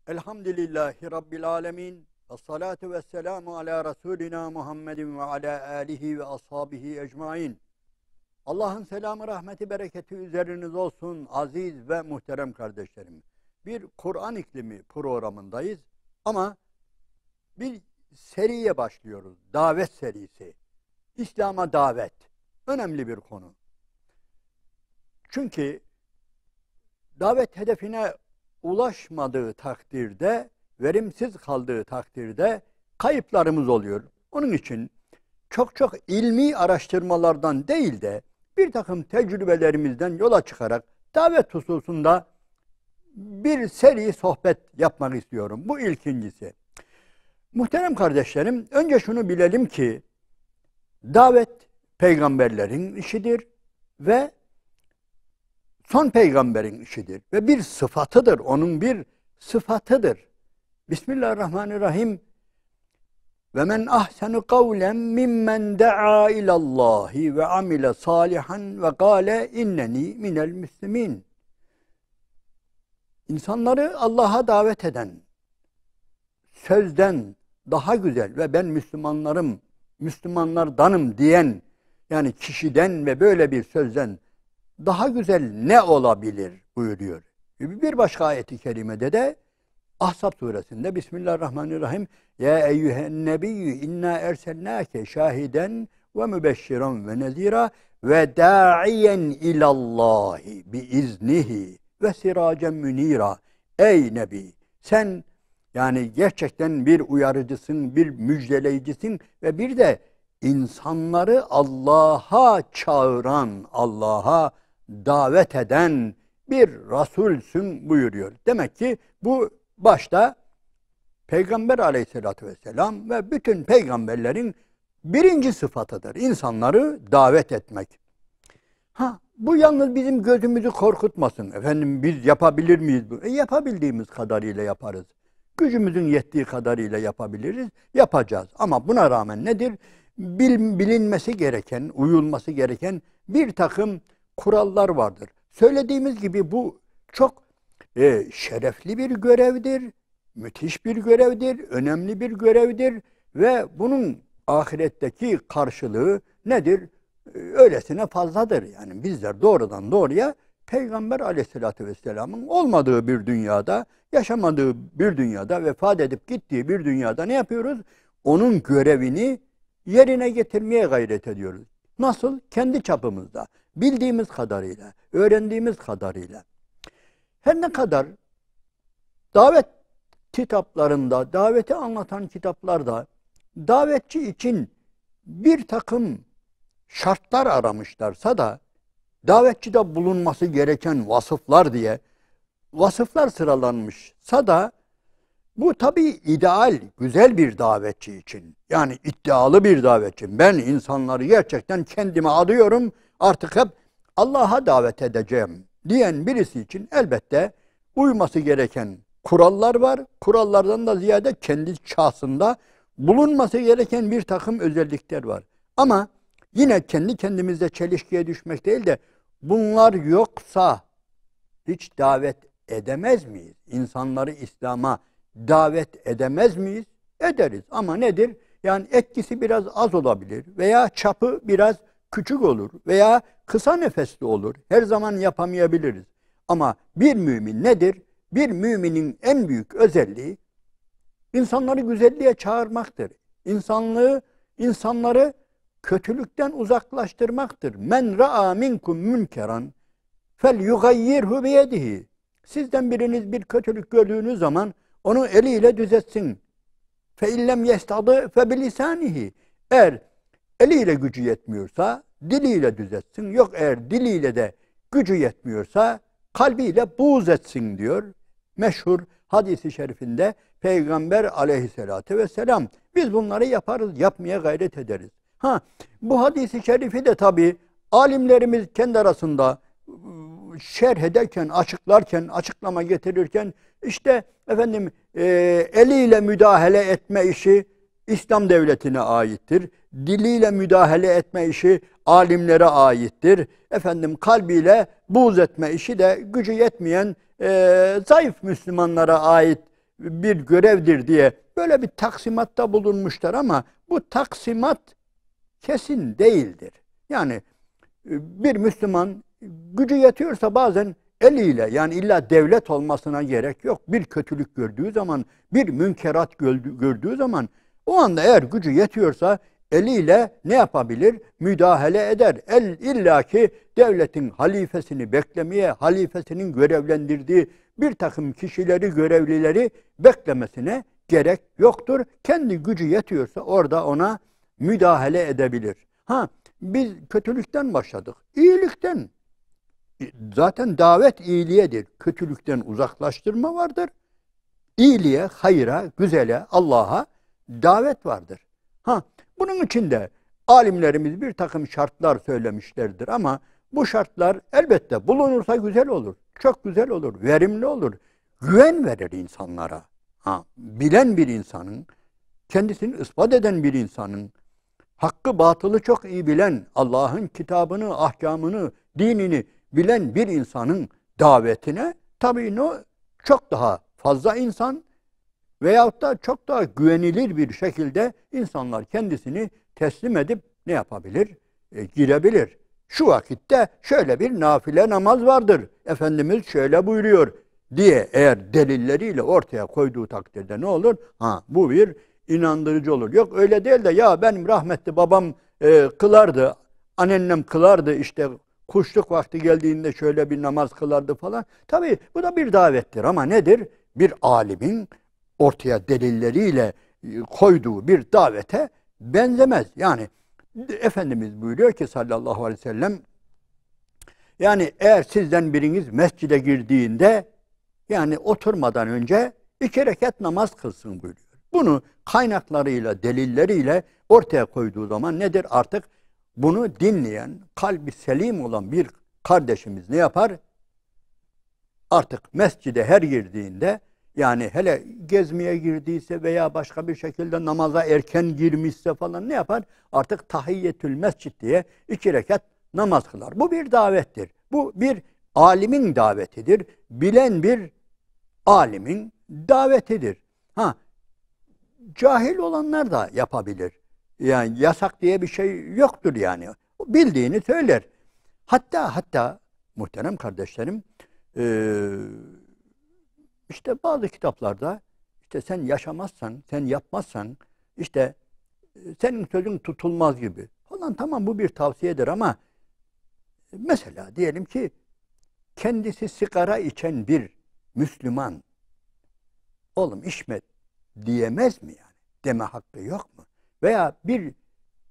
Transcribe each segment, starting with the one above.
Elhamdülillahi Rabbil alemin. Ve salatu ve selamu ala Resulina Muhammedin ve ala alihi ve ashabihi ecmain. Allah'ın selamı, rahmeti, bereketi üzeriniz olsun aziz ve muhterem kardeşlerim. Bir Kur'an iklimi programındayız ama bir seriye başlıyoruz. Davet serisi. İslam'a davet. Önemli bir konu. Çünkü davet hedefine ulaşmadığı takdirde, verimsiz kaldığı takdirde kayıplarımız oluyor. Onun için çok ilmi araştırmalardan değil de bir takım tecrübelerimizden yola çıkarak davet hususunda bir seri sohbet yapmak istiyorum. Bu ilkincisi. Muhterem kardeşlerim, önce şunu bilelim ki davet peygamberlerin işidir ve son peygamberin işidir ve bir sıfatıdır. Onun bir sıfatıdır. Bismillahirrahmanirrahim. Ve men ahsenu kavlen mimmen da'a ilallahi ve amile salihan ve kâle inneni minel müslimin. İnsanları Allah'a davet eden sözden daha güzel ve ben Müslümanlarım, Müslümanlardanım diyen yani kişiden ve böyle bir sözden daha güzel ne olabilir buyuruyor. Bir başka ayet-i kerimede de Ahzab suresinde Bismillahirrahmanirrahim. Ya eyyühen nebiyyü inna erselnâke şahiden ve mübeşşiran ve nezira ve da'iyen ilallahi biiznihi ve siracen münira. Ey Nebi, sen yani gerçekten bir uyarıcısın, bir müjdeleyicisin ve bir de insanları Allah'a çağıran, Allah'a davet eden bir Resulsün buyuruyor. Demek ki bu başta Peygamber aleyhissalatü vesselam ve bütün peygamberlerin birinci sıfatıdır. İnsanları davet etmek. Bu yalnız bizim gözümüzü korkutmasın. Efendim biz yapabilir miyiz bu? Yapabildiğimiz kadarıyla yaparız. Gücümüzün yettiği kadarıyla yapabiliriz. Yapacağız. Ama buna rağmen nedir? Bilinmesi gereken, uyulması gereken bir takım kurallar vardır. Söylediğimiz gibi bu çok şerefli bir görevdir, müthiş bir görevdir, önemli bir görevdir ve bunun ahiretteki karşılığı nedir? Öylesine fazladır. Yani bizler doğrudan doğruya Peygamber aleyhissalatü vesselamın olmadığı bir dünyada, yaşamadığı bir dünyada, vefat edip gittiği bir dünyada ne yapıyoruz? Onun görevini yerine getirmeye gayret ediyoruz. Nasıl? Kendi çapımızda, bildiğimiz kadarıyla, öğrendiğimiz kadarıyla. Her ne kadar davet kitaplarında, daveti anlatan kitaplarda davetçi için bir takım şartlar aramışlarsa da davetçide bulunması gereken vasıflar diye vasıflar sıralanmışsa da bu tabii ideal, güzel bir davetçi için. Yani iddialı bir davetçi. Ben insanları gerçekten kendime adıyorum, artık hep Allah'a davet edeceğim diyen birisi için elbette uyması gereken kurallar var. Kurallardan da ziyade kendi şahsında bulunması gereken bir takım özellikler var. Ama yine kendi kendimizde çelişkiye düşmek değil de bunlar yoksa hiç davet edemez miyiz? İnsanları İslam'a davet edemez miyiz? Ederiz. Ama nedir? Yani etkisi biraz az olabilir veya çapı biraz küçük olur veya kısa nefesli olur. Her zaman yapamayabiliriz. Ama bir mümin nedir? Bir müminin en büyük özelliği insanları güzelliğe çağırmaktır. İnsanları kötülükten uzaklaştırmaktır. Men ra'a minkum münkeran fel yugayyirhu biyedihi. Sizden biriniz bir kötülük gördüğünüz zaman onu eliyle düzeltsin. Fe illem yestadı fe bilisanihi. Eğer eliyle gücü yetmiyorsa diliyle düzeltsin. Yok eğer diliyle de gücü yetmiyorsa kalbiyle buğz etsin diyor. Meşhur hadis-i şerifinde Peygamber aleyhissalatü vesselam. Biz bunları yaparız, yapmaya gayret ederiz. Bu hadis-i şerifi de tabi alimlerimiz kendi arasında şerh ederken, açıklarken, açıklama getirirken işte efendim eliyle müdahale etme işi İslam devletine aittir. Diliyle müdahale etme işi alimlere aittir. Efendim kalbiyle buğz etme işi de gücü yetmeyen zayıf Müslümanlara ait bir görevdir diye böyle bir taksimatta bulunmuşlar ama bu taksimat kesin değildir. Yani bir Müslüman gücü yetiyorsa bazen eliyle, yani illa devlet olmasına gerek yok. Bir kötülük gördüğü zaman, bir münkerat gördüğü zaman o anda eğer gücü yetiyorsa eliyle ne yapabilir? Müdahale eder. İllaki devletin halifesini beklemeye, halifesinin görevlendirdiği bir takım kişileri, görevlileri beklemesine gerek yoktur. Kendi gücü yetiyorsa orada ona müdahale edebilir. Biz kötülükten başladık. İyilikten. Zaten davet iyiliğedir. Kötülükten uzaklaştırma vardır. İyiliğe, hayra, güzele, Allah'a davet vardır. Bunun için de alimlerimiz bir takım şartlar söylemişlerdir ama bu şartlar elbette bulunursa güzel olur. Çok güzel olur, verimli olur. Güven verir insanlara. Bilen bir insanın, kendisini ispat eden bir insanın, hakkı batılı çok iyi bilen, Allah'ın kitabını, ahkamını, dinini bilen bir insanın davetine tabii çok daha fazla insan veyahut da çok daha güvenilir bir şekilde insanlar kendisini teslim edip ne yapabilir? Girebilir. Şu vakitte şöyle bir nafile namaz vardır. Efendimiz şöyle buyuruyor diye eğer delilleriyle ortaya koyduğu takdirde ne olur? Bu bir inandırıcı olur. Yok öyle değil de ya benim rahmetli babam kılardı, anneannem kılardı, işte kuşluk vakti geldiğinde şöyle bir namaz kılardı falan. Tabii bu da bir davettir ama nedir? Bir alimin ortaya delilleriyle koyduğu bir davete benzemez. Yani Efendimiz buyuruyor ki sallallahu aleyhi ve sellem, yani eğer sizden biriniz mescide girdiğinde yani oturmadan önce 2 rekat namaz kılsın buyuruyor. Bunu kaynaklarıyla, delilleriyle ortaya koyduğu zaman nedir? Artık bunu dinleyen, kalbi selim olan bir kardeşimiz ne yapar? Artık mescide her girdiğinde, yani hele gezmeye girdiyse veya başka bir şekilde namaza erken girmişse falan ne yapar? Artık tahiyyetül mescid diye 2 rekat namaz kılar. Bu bir davettir. Bu bir alimin davetidir. Bilen bir alimin davetidir. Cahil olanlar da yapabilir. Yani yasak diye bir şey yoktur yani. Bildiğini söyler. Hatta muhterem kardeşlerim, işte bazı kitaplarda işte sen yaşamazsan, sen yapmazsan işte senin sözün tutulmaz gibi falan, tamam bu bir tavsiyedir ama mesela diyelim ki kendisi sigara içen bir Müslüman oğlum içme diyemez mi yani? Deme hakkı yok mu? Veya bir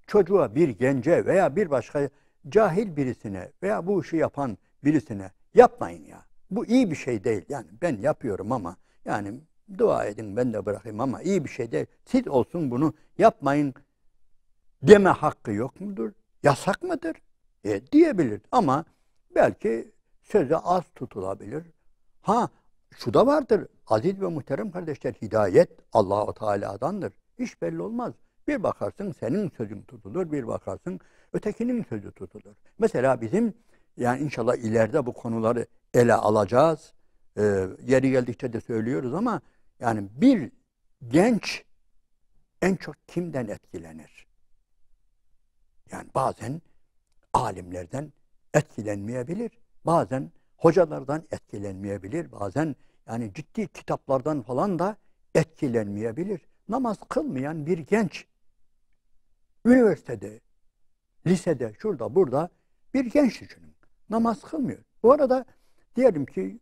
çocuğa, bir gence veya bir başka cahil birisine veya bu işi yapan birisine yapmayın ya. Bu iyi bir şey değil. Yani ben yapıyorum ama yani dua edin ben de bırakayım ama iyi bir şey değil. Siz olsun bunu yapmayın deme hakkı yok mudur? Yasak mıdır? Diyebilir ama belki söze az tutulabilir. Şu da vardır. Aziz ve muhterem kardeşler, hidayet Allah-u Teala'dandır. Hiç belli olmaz. Bir bakarsın senin sözün tutulur, bir bakarsın ötekinin sözü tutulur. Mesela bizim yani inşallah ileride bu konuları ele alacağız. Yeri geldikçe de söylüyoruz ama yani bir genç en çok kimden etkilenir? Yani bazen alimlerden etkilenmeyebilir. Bazen hocalardan etkilenmeyebilir. Bazen yani ciddi kitaplardan falan da etkilenmeyebilir. Namaz kılmayan bir genç üniversitede, lisede, şurada, burada bir genç düşünün. Namaz kılmıyor. Bu arada diyelim ki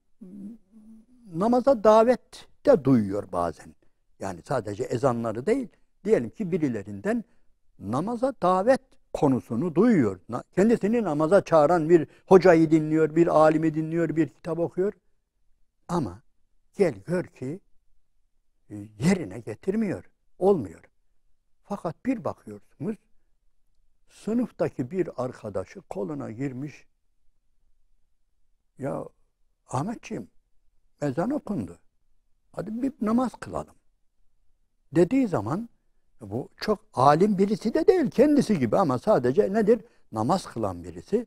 namaza davet de duyuyor bazen. Yani sadece ezanları değil, diyelim ki birilerinden namaza davet konusunu duyuyor. Kendisini namaza çağıran bir hocayı dinliyor, bir alimi dinliyor, bir kitap okuyor. Ama gel gör ki yerine getirmiyor, olmuyor. Fakat bir bakıyorsunuz, sınıftaki bir arkadaşı koluna girmiş, ya Ahmetciğim ezan okundu, hadi bir namaz kılalım dediği zaman, bu çok alim birisi de değil, kendisi gibi ama sadece nedir? Namaz kılan birisi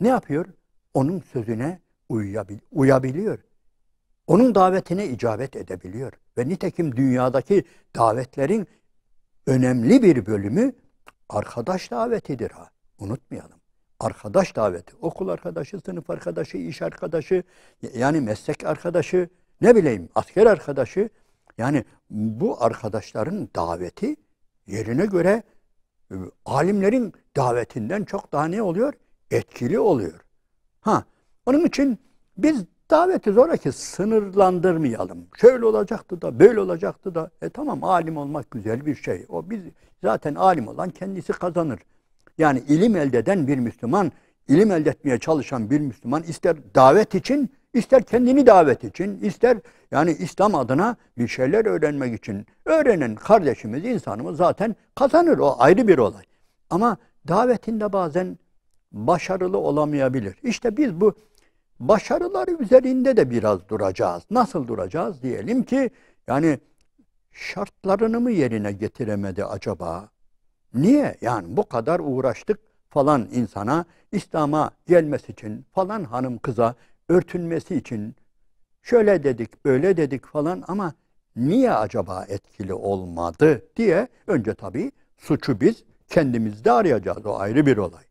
ne yapıyor? Onun sözüne uyabiliyor. onun davetine icabet edebiliyor. Ve nitekim dünyadaki davetlerin önemli bir bölümü arkadaş davetidir ha. Unutmayalım. Arkadaş daveti. Okul arkadaşı, sınıf arkadaşı, iş arkadaşı, yani meslek arkadaşı, ne bileyim asker arkadaşı. Yani bu arkadaşların daveti yerine göre alimlerin davetinden çok daha ne oluyor? Etkili oluyor. Onun için biz daveti zoraki sınırlandırmayalım. Şöyle olacaktı da, böyle olacaktı da. Tamam, alim olmak güzel bir şey. Biz zaten alim olan kendisi kazanır. Yani ilim elde eden bir Müslüman, ilim elde etmeye çalışan bir Müslüman ister davet için, ister kendini davet için, ister yani İslam adına bir şeyler öğrenmek için öğrenen kardeşimiz, insanımız zaten kazanır. O ayrı bir olay. Ama davetinde bazen başarılı olamayabilir. İşte biz bu başarıları üzerinde de biraz duracağız. Nasıl duracağız? Diyelim ki yani şartlarını mı yerine getiremedi acaba? Niye? Yani bu kadar uğraştık falan insana, İslam'a gelmesi için, falan hanım kıza örtünmesi için şöyle dedik, böyle dedik falan ama niye acaba etkili olmadı diye önce tabii suçu biz kendimizde arayacağız. O ayrı bir olay.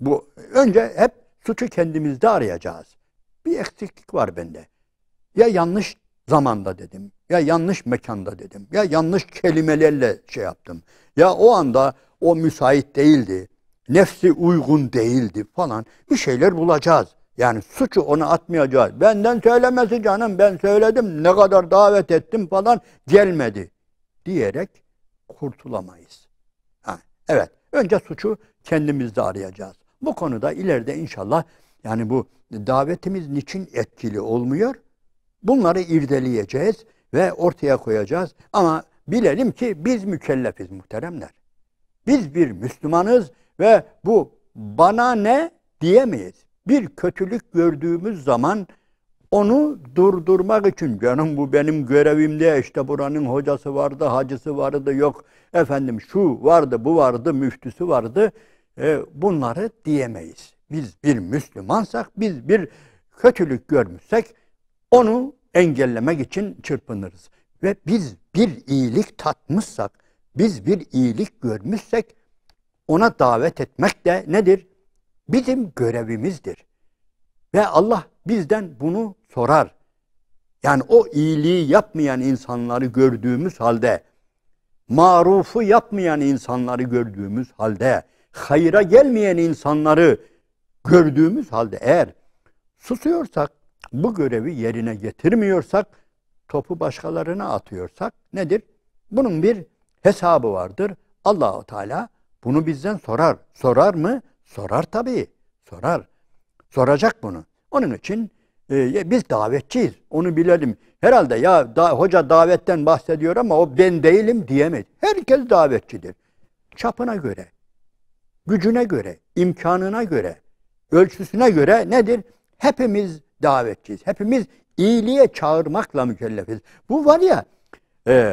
Bu önce hep suçu kendimizde arayacağız. Bir eksiklik var bende. Ya yanlış zamanda dedim, ya yanlış mekanda dedim, ya yanlış kelimelerle şey yaptım. Ya o anda o müsait değildi, nefsi uygun değildi falan. Bir şeyler bulacağız. Yani suçu ona atmayacağız. Benden söylemesi canım, ben söyledim, ne kadar davet ettim falan, gelmedi diyerek kurtulamayız. Evet, önce suçu kendimizde arayacağız. Bu konuda ileride inşallah yani bu davetimiz niçin etkili olmuyor? Bunları irdeleyeceğiz ve ortaya koyacağız. Ama bilelim ki biz mükellefiz muhteremler. Biz bir Müslümanız ve bu bana ne diyemeyiz. Bir kötülük gördüğümüz zaman onu durdurmak için, canım bu benim görevimde, işte buranın hocası vardı, hacısı vardı, yok efendim şu vardı, bu vardı, müftüsü vardı, bunları diyemeyiz. Biz bir Müslümansak, biz bir kötülük görmüşsek onu engellemek için çırpınırız. Ve biz bir iyilik tatmışsak, biz bir iyilik görmüşsek ona davet etmek de nedir? Bizim görevimizdir. Ve Allah bizden bunu sorar. Yani o iyiliği yapmayan insanları gördüğümüz halde, marufu yapmayan insanları gördüğümüz halde, hayra gelmeyen insanları gördüğümüz halde eğer susuyorsak, bu görevi yerine getirmiyorsak, topu başkalarına atıyorsak nedir? Bunun bir hesabı vardır. Allah-u Teala bunu bizden sorar. Sorar mı? Sorar tabii. Sorar. Soracak bunu. Onun için biz davetçiyiz. Onu bilelim. Herhalde hoca davetten bahsediyor ama o ben değilim diyemeyiz. Herkes davetçidir. Çapına göre, gücüne göre, imkanına göre, ölçüsüne göre nedir? Hepimiz davetçiyiz. Hepimiz iyiliğe çağırmakla mükellefiz. Bu var ya,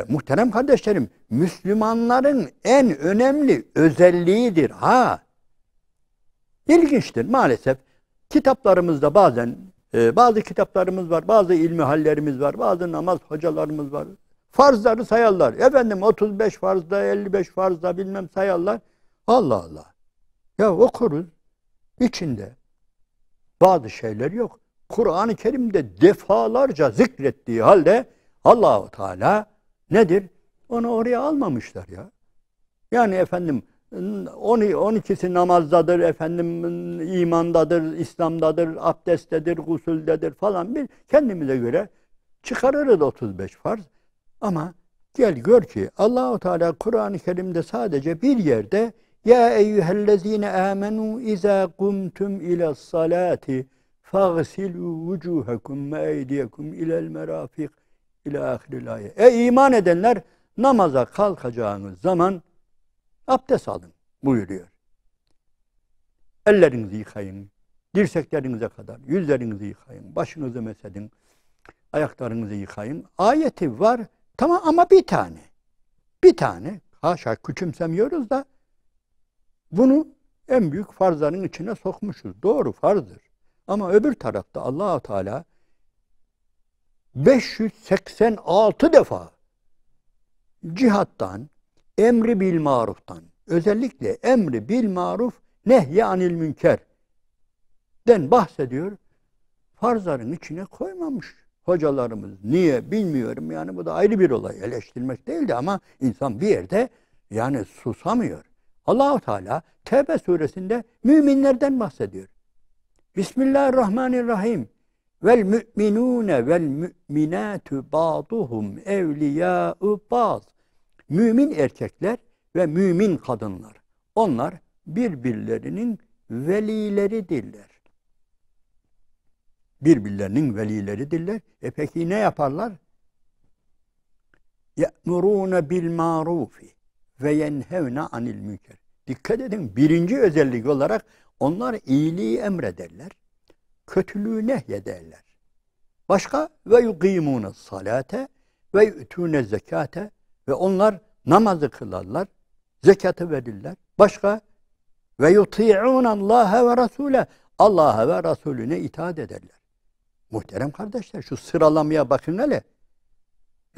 muhterem kardeşlerim, Müslümanların en önemli özelliğidir. İlginçtir maalesef. Kitaplarımızda bazen, bazı kitaplarımız var, bazı ilmi hallerimiz var, bazı namaz hocalarımız var. Farzları sayarlar. Efendim 35 farzda, 55 farzda bilmem sayarlar. Allah Allah. Ya okuruz. İçinde bazı şeyler yok. Kur'an-ı Kerim'de defalarca zikrettiği halde Allah-u Teala nedir? Onu oraya almamışlar ya. Yani efendim 12'si namazdadır, efendim imandadır, İslam'dadır, abdesttedir, gusüldedir falan, bir kendimize göre çıkarırız 35 farz. Ama gel gör ki Allah-u Teala Kur'an-ı Kerim'de sadece bir yerde ya eyyühellezine amenu iza kumtum ila salati fagsilu vucuhakum ve eydiyekum ilel merafik ila ahiril ayet. Ey iman edenler, namaza kalkacağınız zaman abdest alın buyuruyor. Ellerinizi yıkayın, dirseklerinize kadar, yüzlerinizi yıkayın, başınızı mesedin, ayaklarınızı yıkayın. Ayeti var, tamam, ama bir tane. Bir tane, haşa küçümsemiyoruz da bunu en büyük farzların içine sokmuşuz. Doğru, farzdır. Ama öbür tarafta Allah-u Teala 586 defa cihattan, emri bil maruftan, özellikle emri bil maruf, nehy anil münkerden bahsediyor. Farzların içine koymamış hocalarımız. Niye bilmiyorum, yani bu da ayrı bir olay. Eleştirmek değildi ama insan bir yerde yani susamıyor. Allah-u Teala Tevbe suresinde müminlerden bahsediyor. Bismillahirrahmanirrahim. Vel müminune vel müminatu ba'duhum evliya'u ba'd. Mümin erkekler ve mümin kadınlar. Onlar birbirlerinin velileridirler. Birbirlerinin velileridirler. Peki ne yaparlar? Ye'murûne bil ma'rufi ve yenhevne anil münker. Dikkat edin, birinci özellik olarak onlar iyiliği emrederler, kötülüğü nehyederler. Başka ve yukîmûne salate ve yu'tûne zekate, ve onlar namazı kılarlar, zekatı verirler. Başka ve yuti'ûne Allâhe ve Rasûle, Allah'a ve Resulüne itaat ederler. Muhterem kardeşler, şu sıralamaya bakın hele.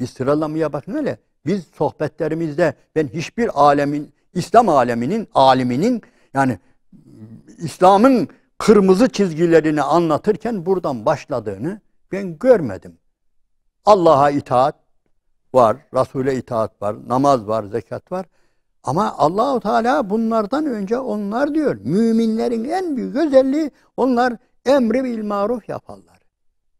Bir sıralamaya bakın hele. Biz sohbetlerimizde ben hiçbir İslam aliminin yani İslam'ın kırmızı çizgilerini anlatırken buradan başladığını ben görmedim. Allah'a itaat var, Resul'e itaat var, namaz var, zekat var. Ama Allah-u Teala bunlardan önce onlar diyor. Müminlerin en büyük özelliği, onlar emri bil maruf yaparlar.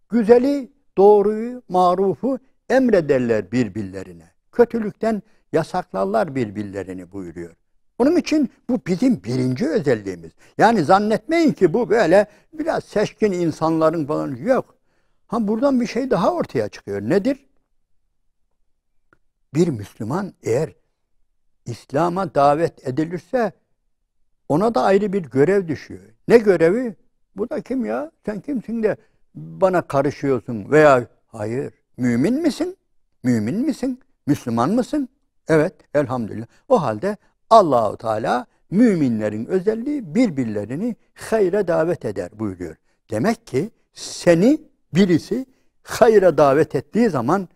Güzeli, doğruyu, marufu emrederler birbirlerine. Kötülükten yasaklarlar birbirlerini buyuruyor. Bunun için bu bizim birinci özelliğimiz. Yani zannetmeyin ki bu böyle biraz seçkin insanların falan, yok. Buradan bir şey daha ortaya çıkıyor. Nedir? Bir Müslüman eğer İslam'a davet edilirse ona da ayrı bir görev düşüyor. Ne görevi? Bu da kim ya? Sen kimsin de bana karışıyorsun? Veya hayır, mümin misin? Mümin misin? Müslüman mısın? Evet, elhamdülillah. O halde Allah-u Teala müminlerin özelliği birbirlerini hayra davet eder buyuruyor. Demek ki seni birisi hayra davet ettiği zaman,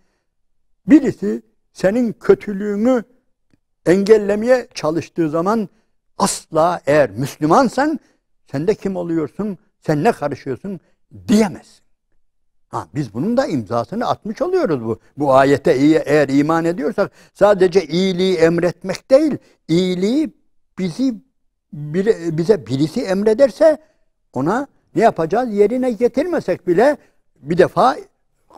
birisi senin kötülüğünü engellemeye çalıştığı zaman, asla eğer Müslümansan sen de kim oluyorsun, sen ne karışıyorsun diyemezsin. Biz bunun da imzasını atmış oluyoruz bu ayete eğer iman ediyorsak. Sadece iyiliği emretmek değil, iyiliği bize birisi emrederse ona ne yapacağız? Yerine getirmesek bile bir defa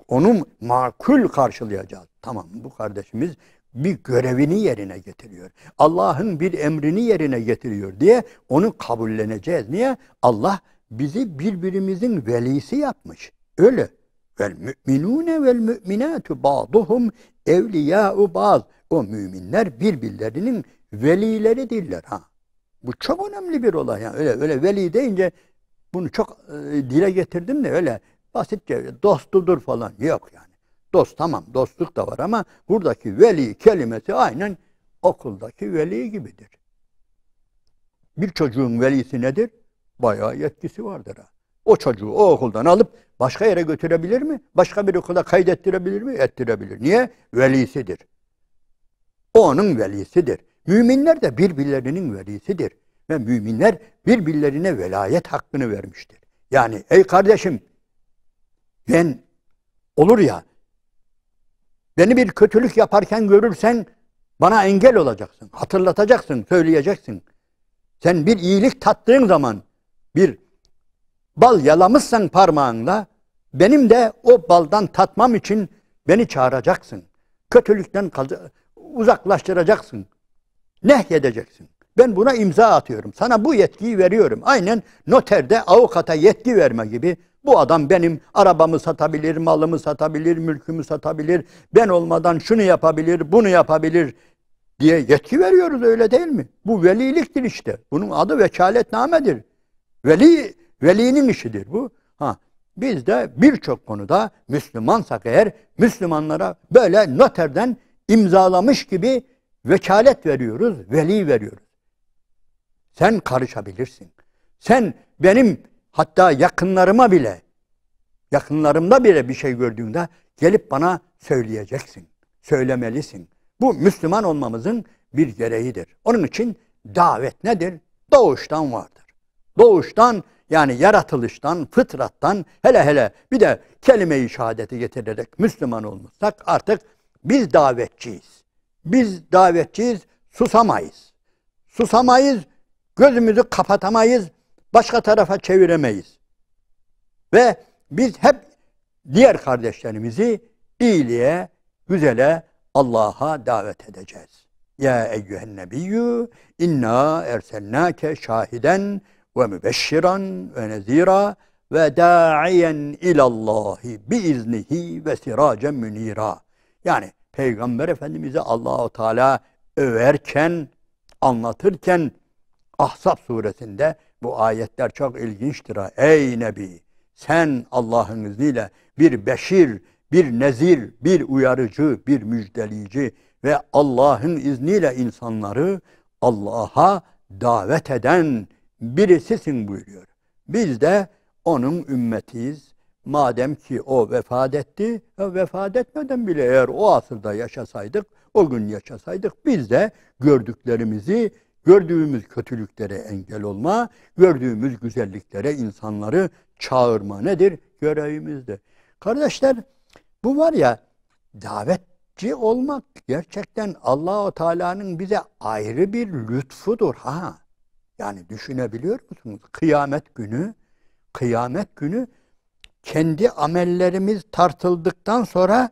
onu makul karşılayacağız. Tamam, bu kardeşimiz bir görevini yerine getiriyor. Allah'ın bir emrini yerine getiriyor diye onu kabulleneceğiz. Niye? Allah bizi birbirimizin velisi yapmış. Öyle. Vel müminune vel müminatu ba'duhum evliya'u ba'd. O müminler birbirlerinin velileridirler. Bu çok önemli bir olay. Yani öyle veli deyince bunu çok dile getirdim de öyle basitçe dostudur falan yok yani. Dost, tamam, dostluk da var ama buradaki veli kelimesi aynen okuldaki veli gibidir. Bir çocuğun velisi nedir? Bayağı yetkisi vardır. O çocuğu o okuldan alıp başka yere götürebilir mi? Başka bir okula kaydettirebilir mi? Ettirebilir. Niye? Velisidir. O onun velisidir. Müminler de birbirlerinin velisidir. Ve müminler birbirlerine velayet hakkını vermiştir. Yani ey kardeşim, ben olur ya, beni bir kötülük yaparken görürsen bana engel olacaksın. Hatırlatacaksın, söyleyeceksin. Sen bir iyilik tattığın zaman, bir bal yalamışsan parmağınla, benim de o baldan tatmam için beni çağıracaksın. Kötülükten uzaklaştıracaksın. Nehyedeceksin. Ben buna imza atıyorum. Sana bu yetkiyi veriyorum. Aynen noterde avukata yetki verme gibi. Bu adam benim arabamı satabilir, malımı satabilir, mülkümü satabilir. Ben olmadan şunu yapabilir, bunu yapabilir diye yetki veriyoruz, öyle değil mi? Bu veliliktir işte. Bunun adı vekaletnamedir. Velinin işidir bu. Biz de birçok konuda Müslümansak eğer, Müslümanlara böyle noterden imzalamış gibi vekalet veriyoruz, veli veriyoruz. Sen karışabilirsin. Sen benim hatta yakınlarımda bile bir şey gördüğünde gelip bana söyleyeceksin. Söylemelisin. Bu Müslüman olmamızın bir gereğidir. Onun için davet nedir? Doğuştan vardır. Doğuştan, yani yaratılıştan, fıtrattan, hele hele bir de kelime-i şehadeti getirerek Müslüman olmuşsak artık biz davetçiyiz. Biz davetçiyiz, susamayız. Susamayız, gözümüzü kapatamayız, başka tarafa çeviremeyiz. Ve biz hep diğer kardeşlerimizi iyiliğe, güzele, Allah'a davet edeceğiz. Ya eyyühen nebiyyü inna erselnâke şahiden ve mübeşşiran ve nezîrâ ve dâ'iyen ilallâhi biiznihi ve sirâcen münîrâ. Yani Peygamber Efendimiz'i Allah-u Teala överken, anlatırken Ahzab suresinde bu ayetler çok ilginçtir. Ey Nebi, sen Allah'ın izniyle bir beşir, bir nezir, bir uyarıcı, bir müjdeleyici ve Allah'ın izniyle insanları Allah'a davet eden birisisin buyuruyor. Biz de onun ümmetiyiz. Madem ki o vefat etti, vefat etmeden bile eğer o asırda yaşasaydık, o gün yaşasaydık, biz de gördüklerimizi, gördüğümüz kötülüklere engel olma, gördüğümüz güzelliklere insanları çağırma nedir? Görevimizdir. Kardeşler, bu var ya, davetçi olmak gerçekten Allah-u Teala'nın bize ayrı bir lütfudur ha. Yani düşünebiliyor musunuz? Kıyamet günü kendi amellerimiz tartıldıktan sonra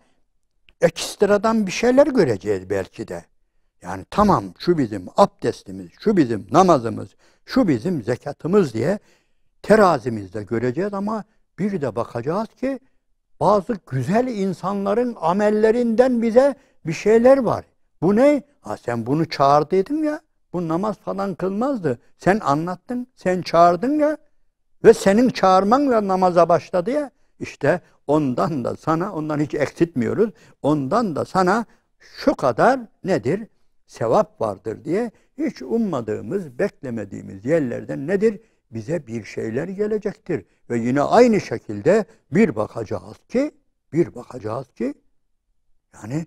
ekstradan bir şeyler göreceğiz belki de. Yani tamam, şu bizim abdestimiz, şu bizim namazımız, şu bizim zekatımız diye terazimizde göreceğiz ama bir de bakacağız ki bazı güzel insanların amellerinden bize bir şeyler var. Bu ne? Ha, sen bunu çağırdıydın ya, bu namaz falan kılmazdı. Sen anlattın, sen çağırdın ya ve senin çağırmanla namaza başladı ya. İşte ondan da sana, ondan hiç eksiltmiyoruz, ondan da sana şu kadar nedir? Sevap vardır diye hiç ummadığımız, beklemediğimiz yerlerden nedir? Bize bir şeyler gelecektir. Ve yine aynı şekilde bir bakacağız ki yani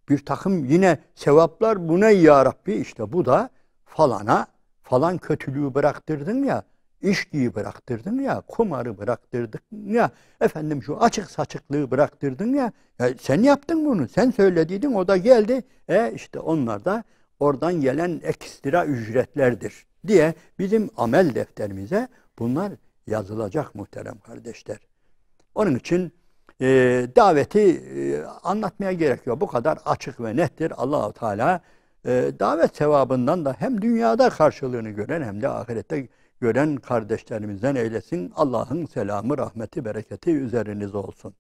bir takım yine sevaplar, bu ne ya Rabbi? İşte bu da falan kötülüğü bıraktırdın ya, içkiyi bıraktırdın ya, kumarı bıraktırdın ya, efendim şu açık saçıklığı bıraktırdın ya, sen yaptın bunu, sen söylediydin, o da geldi. İşte onlar da oradan gelen ekstra ücretlerdir diye bizim amel defterimize bunlar yazılacak muhterem kardeşler. Onun için daveti anlatmaya gerek yok. Bu kadar açık ve nettir. Allah-u Teala davet sevabından da hem dünyada karşılığını gören hem de ahirette gören kardeşlerimizden eylesin. Allah'ın selamı, rahmeti, bereketi üzerinize olsun.